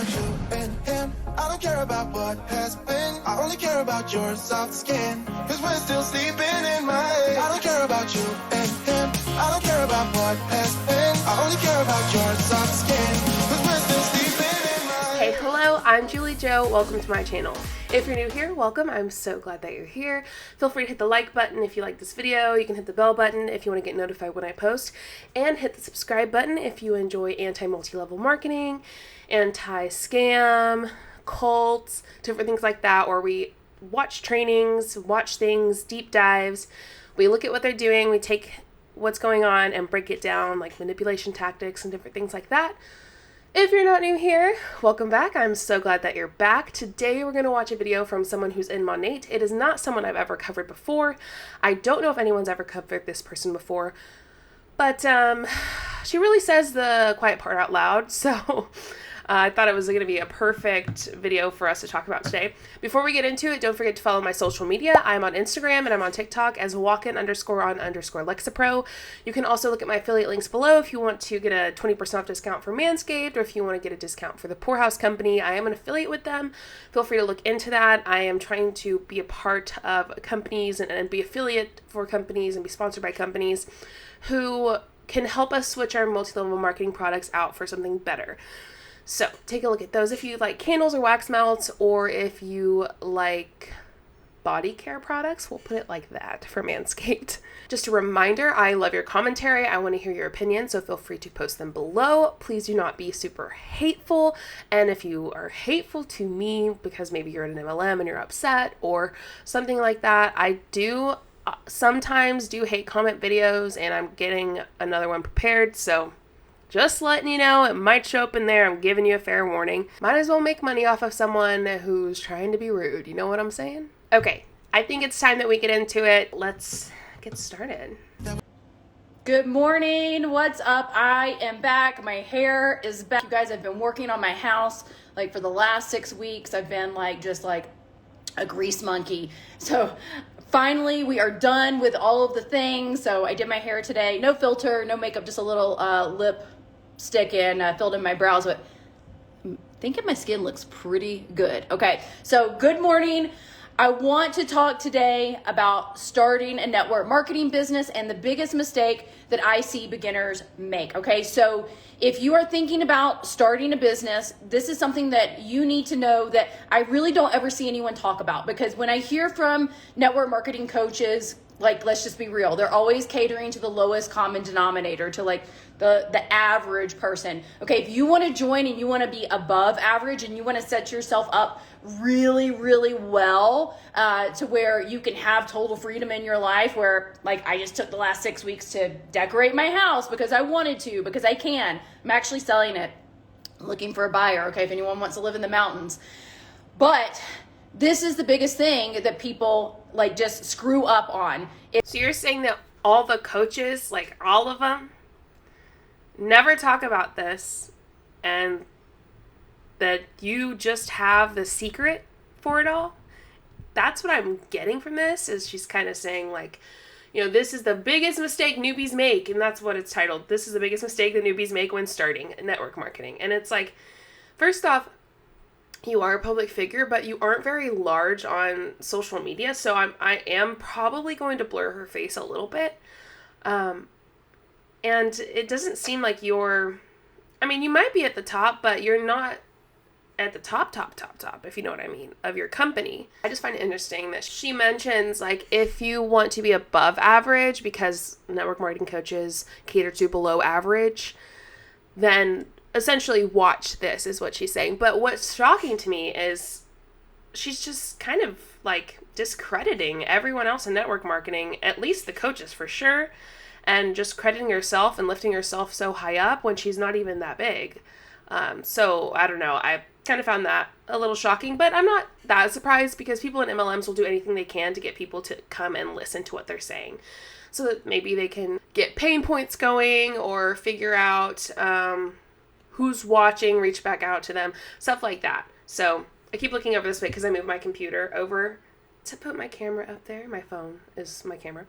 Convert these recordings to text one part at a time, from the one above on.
about you and him. I don't care about what has been. I only care about your soft skin. Cause we're still sleeping in my head. I don't care about you and him. I don't care about what has been. I only care about your soft skin. Cause we're still sleeping in my head. Hey, hello, I'm JulieJo. Welcome to my channel. If you're new here, welcome. I'm so glad that you're here. Feel free to hit the like button if you like this video. You can hit the bell button if you want to get notified when I post. And hit the subscribe button if you enjoy anti-multi-level marketing, anti-scam, cults, different things like that, where we watch trainings, watch things, deep dives. We look at what they're doing. We take what's going on and break it down, like manipulation tactics and different things like that. If you're not new here, welcome back. I'm so glad that you're back. Today we're going to watch a video from someone who's in Monat. It is not someone I've ever covered before. I don't know if anyone's ever covered this person before, but she really says the quiet part out loud, so I thought it was going to be a perfect video for us to talk about today. Before we get into it, don't forget to follow my social media. I'm on Instagram and I'm on TikTok as walkin_on_Lexapro. You can also look at my affiliate links below if you want to get a 20% off discount for Manscaped, or if you want to get a discount for the Poorhouse Company. I am an affiliate with them. Feel free to look into that. I am trying to be a part of companies and be affiliate for companies and be sponsored by companies who can help us switch our multi-level marketing products out for something better. So take a look at those if you like candles or wax melts, or if you like body care products, we'll put it like that for Manscaped. Just a reminder, I love your commentary. I want to hear your opinions, so feel free to post them below. Please do not be super hateful. And if you are hateful to me because maybe you're at an MLM and you're upset or something like that, I do sometimes do hate comment videos, and I'm getting another one prepared, so just letting you know, it might show up in there. I'm giving you a fair warning. Might as well make money off of someone who's trying to be rude. You know what I'm saying? Okay, I think it's time that we get into it. Let's get started. Good morning. What's up? I am back. My hair is back. You guys, I've been working on my house like for the last 6 weeks. I've been just like a grease monkey. So finally, we are done with all of the things. So I did my hair today. No filter, no makeup, just a little lip stick in, filled in my brows, but I'm thinking my skin looks pretty good. Okay, so good morning. I want to talk today about starting a network marketing business and the biggest mistake that I see beginners make. Okay, so if you are thinking about starting a business, this is something that you need to know that I really don't ever see anyone talk about, because when I hear from network marketing coaches, let's just be real, they're always catering to the lowest common denominator, to the average person. Okay, if you want to join and you want to be above average and you want to set yourself up really, really well to where you can have total freedom in your life, where I just took the last 6 weeks to decorate my house because I wanted to, because I can. I'm actually selling it. I'm looking for a buyer, okay, if anyone wants to live in the mountains. But this is the biggest thing that people just screw up on. So you're saying that all the coaches, all of them, never talk about this, and that you just have the secret for it all? That's what I'm getting from this, is she's kind of saying this is the biggest mistake newbies make, and that's what it's titled. This is the biggest mistake that newbies make when starting network marketing. And it's first off, you are a public figure, but you aren't very large on social media, so I am probably going to blur her face a little bit. And it doesn't seem like you might be at the top, but you're not at the top, if you know what I mean, of your company. I just find it interesting that she mentions, if you want to be above average, because network marketing coaches cater to below average, then essentially watch this, is what she's saying. But what's shocking to me is she's just kind of discrediting everyone else in network marketing, at least the coaches for sure, and just crediting herself and lifting herself so high up when she's not even that big. So I don't know. I kind of found that a little shocking, but I'm not that surprised, because people in MLMs will do anything they can to get people to come and listen to what they're saying, so that maybe they can get pain points going or figure out who's watching, reach back out to them, stuff like that. So I keep looking over this way because I moved my computer over to put my camera up there. My phone is my camera.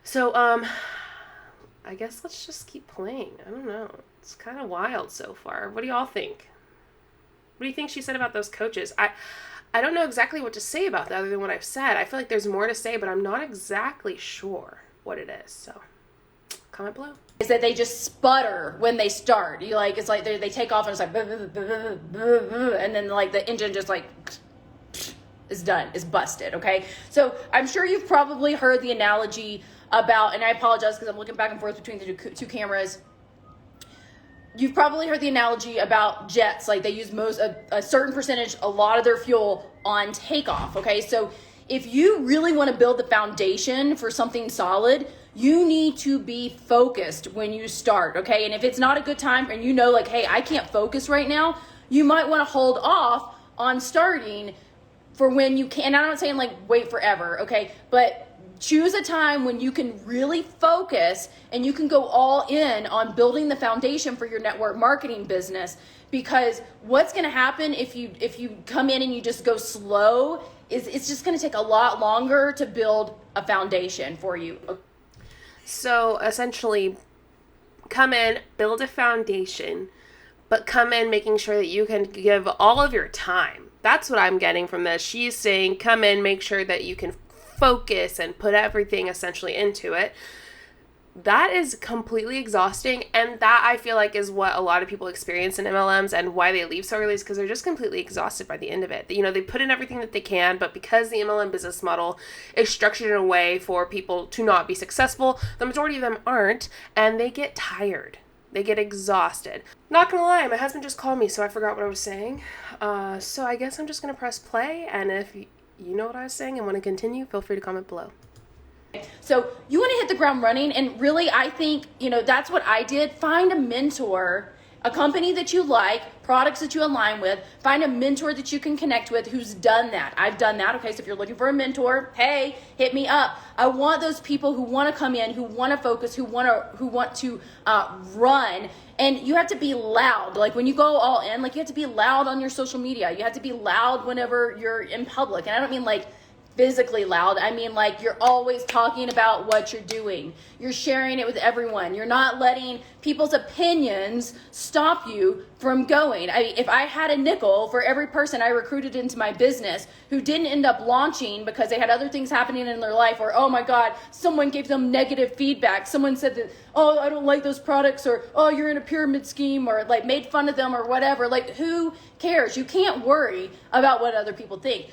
So I guess let's just keep playing. I don't know. It's kind of wild so far. What do y'all think? What do you think she said about those coaches? I don't know exactly what to say about that other than what I've said. I feel like there's more to say, but I'm not exactly sure what it is. So, comment below. Is that they just sputter when they start. You like, it's like they take off and it's like, and then like the engine just like is done, is busted, okay? So I'm sure you've probably heard the analogy about, and I apologize because I'm looking back and forth between the two cameras. You've probably heard the analogy about jets, like they use a certain percentage, a lot of their fuel on takeoff, okay? So if you really want to build the foundation for something solid, you need to be focused when you start, okay? And if it's not a good time and you know like, hey, I can't focus right now, you might want to hold off on starting for when you can. And I'm not saying like wait forever, okay? But choose a time when you can really focus and you can go all in on building the foundation for your network marketing business. Because what's going to happen if you come in and you just go slow is it's just going to take a lot longer to build a foundation for you. So essentially, come in, build a foundation, but come in making sure that you can give all of your time. That's what I'm getting from this. She's saying, come in, make sure that you can focus and put everything essentially into it. That is completely exhausting, and that I feel like is what a lot of people experience in MLMs and why they leave so early is because they're just completely exhausted by the end of it. You know, they put in everything that they can, but because the MLM business model is structured in a way for people to not be successful, the majority of them aren't, and they get tired. They get exhausted. Not gonna lie, my husband just called me, so I forgot what I was saying. So I guess I'm just gonna press play, and if you know what I was saying and want to continue, feel free to comment below. So you want to hit the ground running, and really I think, that's what I did. Find a mentor, a company that you like, products that you align with. Find a mentor that you can connect with who's done that. I've done that. Okay, so if you're looking for a mentor, hey, hit me up. I want those people who want to come in, who want to focus, who want to run. And you have to be loud. Like when you go all in, like you have to be loud on your social media. You have to be loud whenever you're in public. And I don't mean like physically loud. I mean like you're always talking about what you're doing. You're sharing it with everyone. You're not letting people's opinions stop you from going. If I had a nickel for every person I recruited into my business who didn't end up launching because they had other things happening in their life, or oh my God, someone gave them negative feedback. Someone said that, oh, I don't like those products, or oh, you're in a pyramid scheme, or like made fun of them or whatever. Like who cares? You can't worry about what other people think.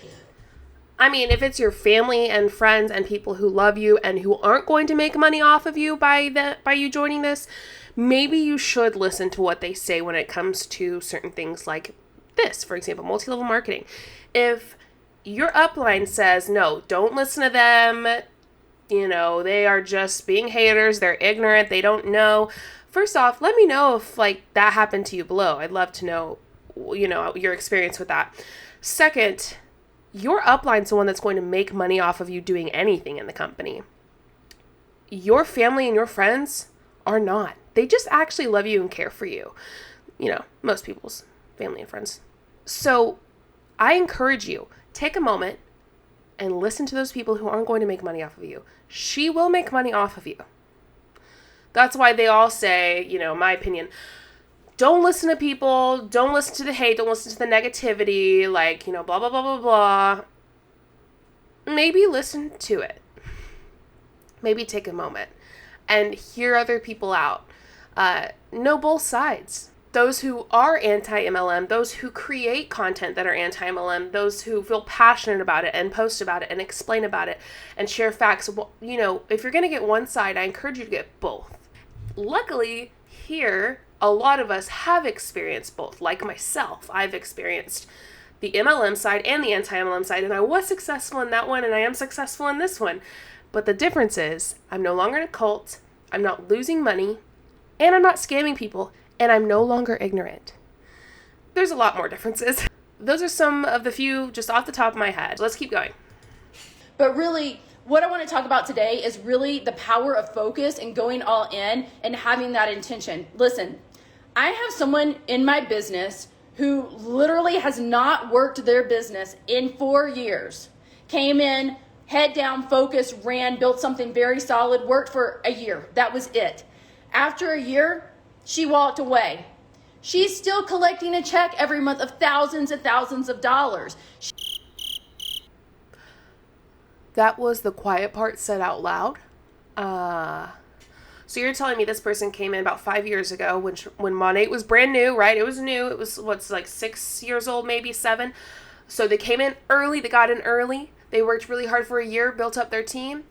I mean, if it's your family and friends and people who love you and who aren't going to make money off of you by you joining this, maybe you should listen to what they say when it comes to certain things like this, for example, multi-level marketing. If your upline says, no, don't listen to them, they are just being haters, they're ignorant, they don't know. First off, let me know if like that happened to you below. I'd love to know, your experience with that. Second, your upline's the one that's going to make money off of you doing anything in the company. Your family and your friends are not. They just actually love you and care for you. Most people's family and friends. So I encourage you, take a moment and listen to those people who aren't going to make money off of you. She will make money off of you. That's why they all say, my opinion, don't listen to people, don't listen to the hate, don't listen to the negativity, like, blah, blah, blah, blah, blah. Maybe listen to it. Maybe take a moment and hear other people out. Know both sides. Those who are anti-MLM, those who create content that are anti-MLM, those who feel passionate about it and post about it and explain about it and share facts. Well, if you're going to get one side, I encourage you to get both. Luckily, here, a lot of us have experienced both. Like myself, I've experienced the MLM side and the anti-MLM side, and I was successful in that one, and I am successful in this one. But the difference is, I'm no longer in a cult, I'm not losing money, and I'm not scamming people, and I'm no longer ignorant. There's a lot more differences. Those are some of the few just off the top of my head. Let's keep going. But really, what I want to talk about today is really the power of focus and going all in and having that intention. Listen, I have someone in my business who literally has not worked their business in 4 years. Came in, head down, focused, ran, built something very solid, worked for a year. That was it. After a year, she walked away. She's still collecting a check every month of thousands and thousands of dollars. That was the quiet part said out loud. So you're telling me this person came in about 5 years ago when Monat was brand new, right? It was new. It was, like 6 years old, maybe 7. So they came in early. They got in early. They worked really hard for a year, built up their team.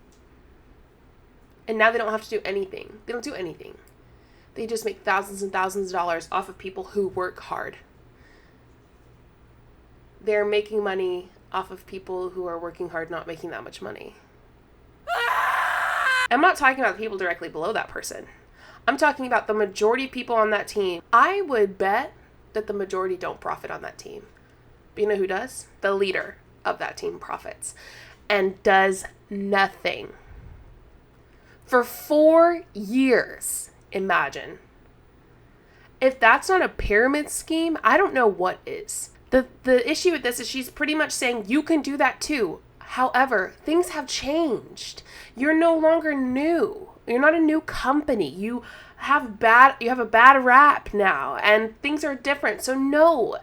And now they don't have to do anything. They don't do anything. They just make thousands and thousands of dollars off of people who work hard. They're making money off of people who are working hard, not making that much money. I'm not talking about the people directly below that person. I'm talking about the majority of people on that team. I would bet that the majority don't profit on that team. But you know who does? The leader of that team profits and does nothing. For 4 years, imagine. If that's not a pyramid scheme, I don't know what is. The issue with this is she's pretty much saying you can do that too. However, things have changed. You're no longer new. You're not a new company. You have a bad rap now, and things are different. So no.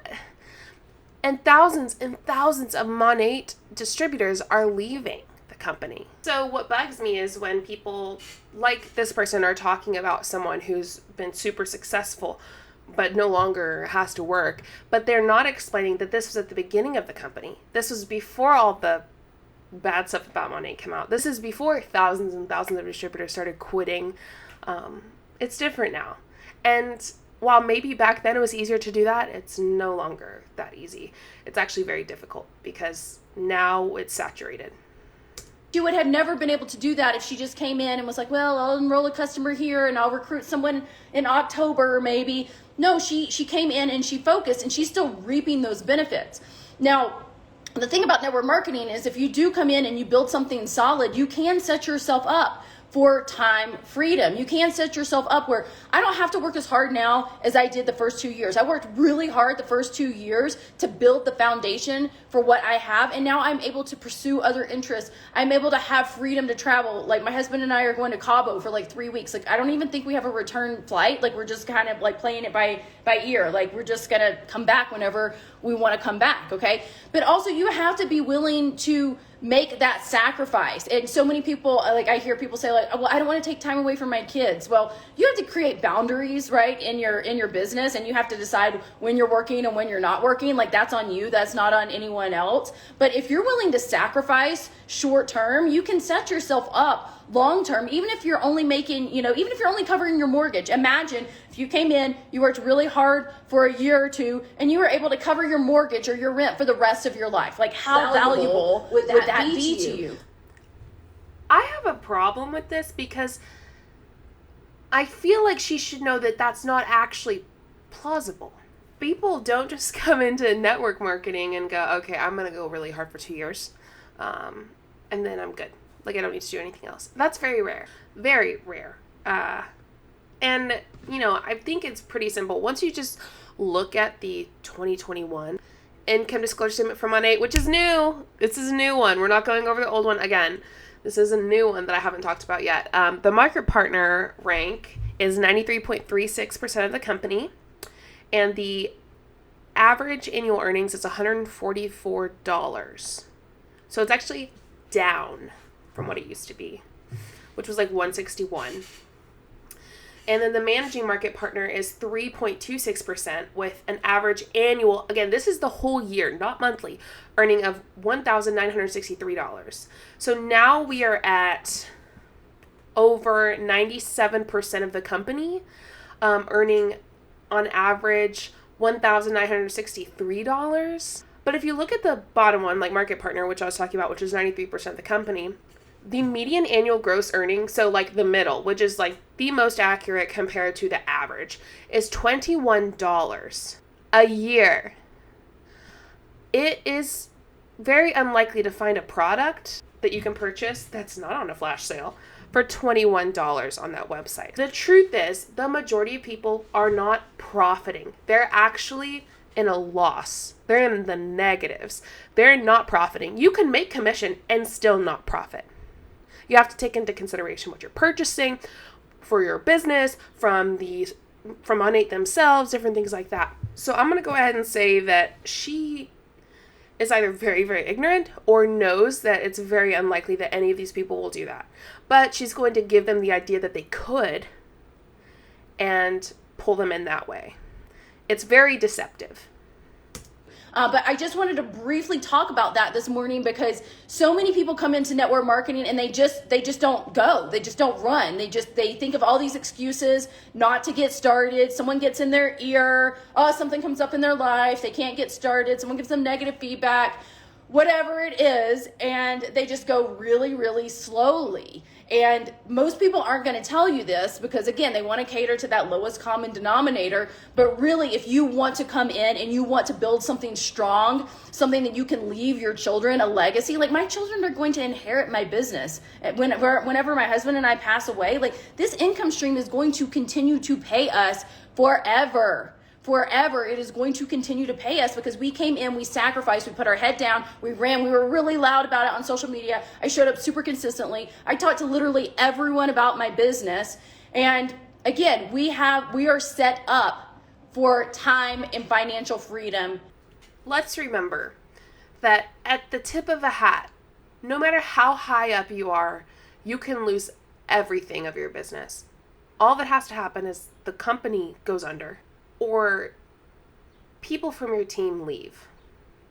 And thousands of Monat distributors are leaving the company. So what bugs me is when people like this person are talking about someone who's been super successful but no longer has to work, but they're not explaining that this was at the beginning of the company. This was before all the bad stuff about Monat came out. This is before thousands and thousands of distributors started quitting. It's different now. And while maybe back then it was easier to do that, it's no longer that easy. It's actually very difficult because now it's saturated. She would have never been able to do that if she just came in and was like, well, I'll enroll a customer here and I'll recruit someone in October maybe. No, she came in and she focused, and she's still reaping those benefits. Now, the thing about network marketing is if you do come in and you build something solid, you can set yourself up for time freedom. You can set yourself up where I don't have to work as hard now as I did the first 2 years. I worked really hard the first 2 years to build the foundation for what I have. And now I'm able to pursue other interests. I'm able to have freedom to travel. Like my husband and I are going to Cabo for like 3 weeks. Like I don't even think we have a return flight. Like we're just kind of like playing it by ear. Like we're just going to come back whenever we want to come back. Okay. But also you have to be willing to make that sacrifice. And so many people, like I hear people say like, well, I don't want to take time away from my kids. Well, you have to create boundaries, right, in your business, and you have to decide when you're working and when you're not working. Like that's on you. That's not on anyone else. But if you're willing to sacrifice short term, you can set yourself up long term, even if you're only making, even if you're only covering your mortgage. Imagine if you came in, you worked really hard for a year or two, and you were able to cover your mortgage or your rent for the rest of your life. Like how valuable would that be to you? I have a problem with this because I feel like she should know that that's not actually plausible. People don't just come into network marketing and go, okay, I'm going to go really hard for 2 years, and then I'm good. Like, I don't need to do anything else. That's very rare. Very rare. And, I think it's pretty simple. Once you just look at the 2021 income disclosure statement from Monat, which is new. This is a new one. We're not going over the old one again. This is a new one that I haven't talked about yet. The market partner rank is 93.36% of the company. And the average annual earnings is $144. So it's actually down from what it used to be, which was like 161. And then the managing market partner is 3.26% with an average annual, again, this is the whole year, not monthly, earning of $1,963. So now we are at over 97% of the company earning on average $1,963. But if you look at the bottom one, like market partner, which I was talking about, which is 93% of the company, the median annual gross earnings, so like the middle, which is like the most accurate compared to the average, is $21 a year. It is very unlikely to find a product that you can purchase that's not on a flash sale for $21 on that website. The truth is, the majority of people are not profiting. They're actually in a loss. They're in the negatives. They're not profiting. You can make commission and still not profit. You have to take into consideration what you're purchasing for your business, from the from Monat themselves, different things like that. So I'm going to go ahead and say that she is either very, very ignorant or knows that it's very unlikely that any of these people will do that. But she's going to give them the idea that they could and pull them in that way. It's very deceptive. But I just wanted to briefly talk about that this morning because so many people come into network marketing and they just don't go. They just don't run. They think of all these excuses not to get started. Someone gets in their ear. Oh, something comes up in their life. They can't get started. Someone gives them negative feedback, whatever it is. And they just go really, really slowly. And most people aren't going to tell you this because, again, they want to cater to that lowest common denominator. But really, if you want to come in and you want to build something strong, something that you can leave your children, a legacy, like my children are going to inherit my business. Whenever my husband and I pass away, like this income stream is going to continue to pay us forever. Forever, it is going to continue to pay us because we came in, we sacrificed, we put our head down, we ran, we were really loud about it on social media. I showed up super consistently. I talked to literally everyone about my business. And again, we are set up for time and financial freedom. Let's remember that at the tip of a hat, no matter how high up you are, you can lose everything of your business. All that has to happen is the company goes under, or people from your team leave,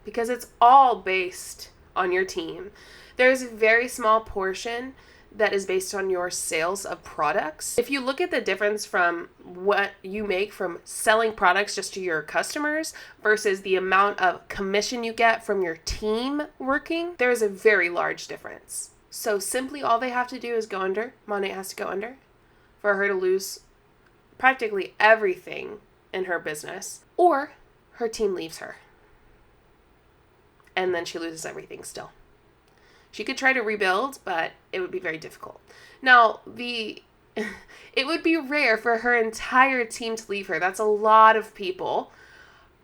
because it's all based on your team. There's a very small portion that is based on your sales of products. If you look at the difference from what you make from selling products just to your customers versus the amount of commission you get from your team working, there's a very large difference. So simply all they have to do is go under. Monat has to go under for her to lose practically everything in her business, or her team leaves her and then she loses everything still. She could try to rebuild, but it would be very difficult. Now, it would be rare for her entire team to leave her. That's a lot of people,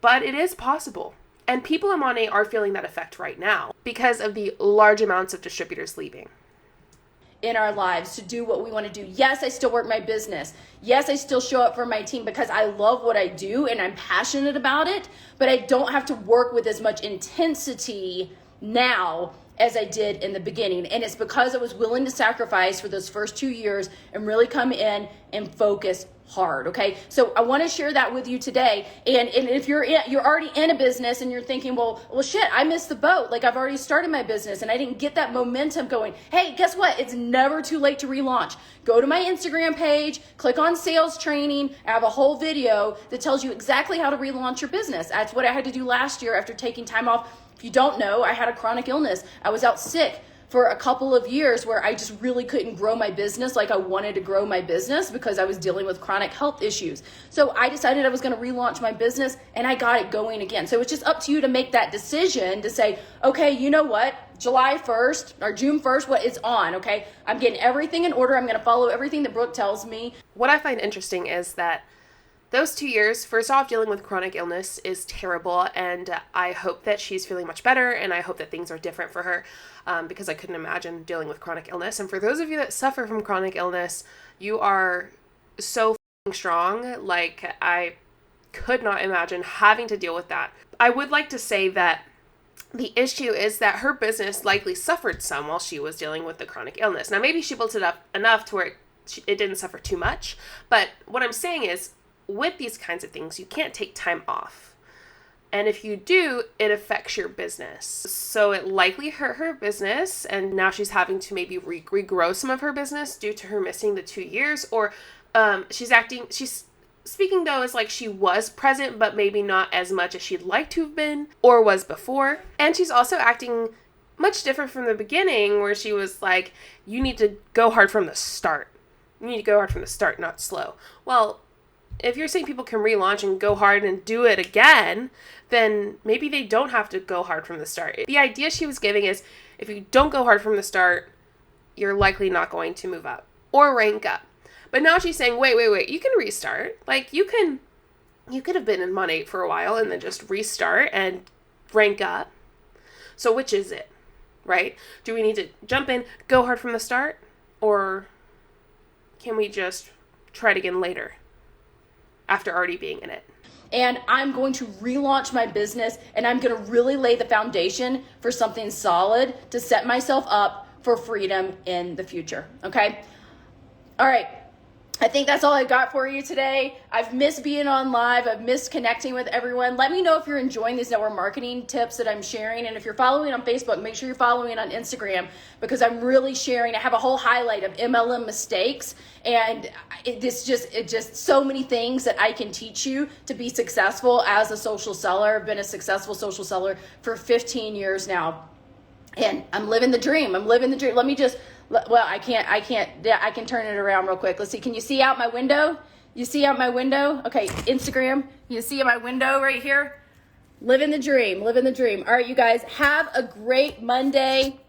but it is possible. And people in Monat are feeling that effect right now because of the large amounts of distributors leaving in our lives to do what we want to do. Yes, I still work my business. Yes, I still show up for my team because I love what I do and I'm passionate about it, but I don't have to work with as much intensity now as I did in the beginning. And it's because I was willing to sacrifice for those first 2 years and really come in and focus hard. Okay. So I want to share that with you today. And if you're already in a business and you're thinking, well, shit, I missed the boat. Like I've already started my business and I didn't get that momentum going. Hey, guess what? It's never too late to relaunch. Go to my Instagram page, click on sales training. I have a whole video that tells you exactly how to relaunch your business. That's what I had to do last year after taking time off. If you don't know, I had a chronic illness. I was out sick for a couple of years where I just really couldn't grow my business like I wanted to grow my business because I was dealing with chronic health issues. So I decided I was going to relaunch my business and I got it going again. So it's just up to you to make that decision to say, okay, you know what? July 1st or June 1st, what is on, okay? I'm getting everything in order. I'm going to follow everything that Brooke tells me. What I find interesting is that those 2 years, first off, dealing with chronic illness is terrible, and I hope that she's feeling much better, and I hope that things are different for her, because I couldn't imagine dealing with chronic illness. And for those of you that suffer from chronic illness, you are so strong. Like, I could not imagine having to deal with that. I would like to say that the issue is that her business likely suffered some while she was dealing with the chronic illness. Now, maybe she built it up enough to where it didn't suffer too much, but what I'm saying is, with these kinds of things, you can't take time off. And if you do, it affects your business. So it likely hurt her business, and now she's having to maybe regrow some of her business due to her missing the 2 years, or she's speaking though as like she was present, but maybe not as much as she'd like to have been or was before. And she's also acting much different from the beginning, where she was like, you need to go hard from the start. You need to go hard from the start, not slow. Well, if you're saying people can relaunch and go hard and do it again, then maybe they don't have to go hard from the start. The idea she was giving is, if you don't go hard from the start, you're likely not going to move up or rank up. But now she's saying, wait, you can restart. Like, you could have been in Monat for a while and then just restart and rank up. So which is it, right? Do we need to jump in, go hard from the start, or can we just try it again later? after already being in it. And I'm going to relaunch my business, and I'm going to really lay the foundation for something solid to set myself up for freedom in the future. Okay? All right. I think that's all I got for you today. I've missed being on live. I've missed connecting with everyone. Let me know if you're enjoying these network marketing tips that I'm sharing. And if you're following on Facebook, make sure you're following on Instagram, because I'm really sharing. I have a whole highlight of MLM mistakes. And it's just so many things that I can teach you to be successful as a social seller. I've been a successful social seller for 15 years now. And I'm living the dream. I'm living the dream. Let me just... Well, I can't, yeah, I can turn it around real quick. Let's see. Can you see out my window? You see out my window? Okay, Instagram. You see my window right here? Living the dream, living the dream. All right, you guys, have a great Monday,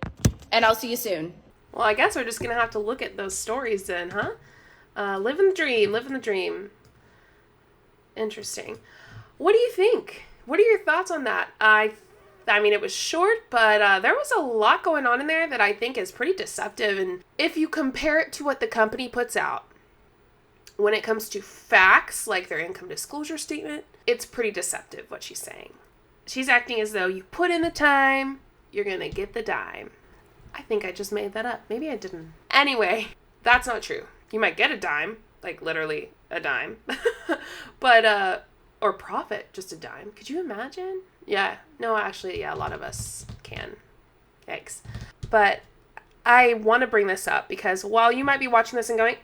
and I'll see you soon. Well, I guess we're just going to have to look at those stories then, huh? Living the dream, living the dream. Interesting. What do you think? What are your thoughts on that? I mean, it was short, but there was a lot going on in there that I think is pretty deceptive. And if you compare it to what the company puts out, when it comes to facts, like their income disclosure statement, it's pretty deceptive what she's saying. She's acting as though you put in the time, you're going to get the dime. I think I just made that up. Maybe I didn't. Anyway, that's not true. You might get a dime, like literally a dime, but, or profit, just a dime. Could you imagine? Yeah, no, actually, yeah, a lot of us can. Yikes. But I want to bring this up because while you might be watching this and going,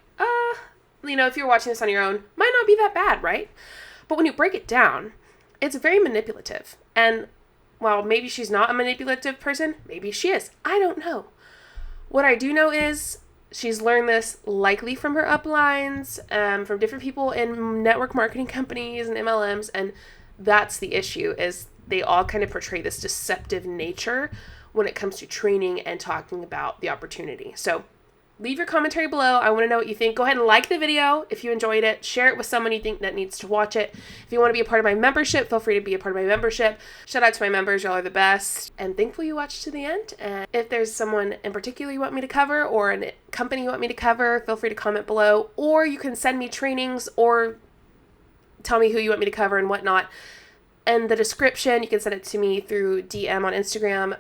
if you're watching this on your own, might not be that bad, right? But when you break it down, it's very manipulative. And while maybe she's not a manipulative person, maybe she is. I don't know. What I do know is she's learned this likely from her uplines, from different people in network marketing companies and MLMs, and that's the issue, is they all kind of portray this deceptive nature when it comes to training and talking about the opportunity. So leave your commentary below. I want to know what you think. Go ahead and like the video if you enjoyed it. Share it with someone you think that needs to watch it. If you want to be a part of my membership, feel free to be a part of my membership. Shout out to my members. Y'all are the best. And thankful you watched to the end. And if there's someone in particular you want me to cover or a company you want me to cover, feel free to comment below. Or you can send me trainings or tell me who you want me to cover and whatnot. And the description, you can send it to me through DM on Instagram.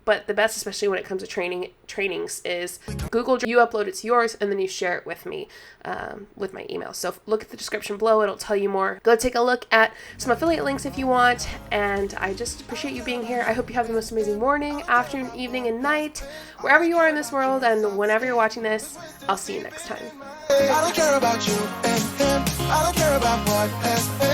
But the best, especially when it comes to trainings, is Google, you upload it to yours, and then you share it with me with my email. So look at the description below. It'll tell you more. Go take a look at some affiliate links if you want. And I just appreciate you being here. I hope you have the most amazing morning, afternoon, evening, and night, wherever you are in this world. And whenever you're watching this, I'll see you next time. I don't care about you and him. I don't care about what has been.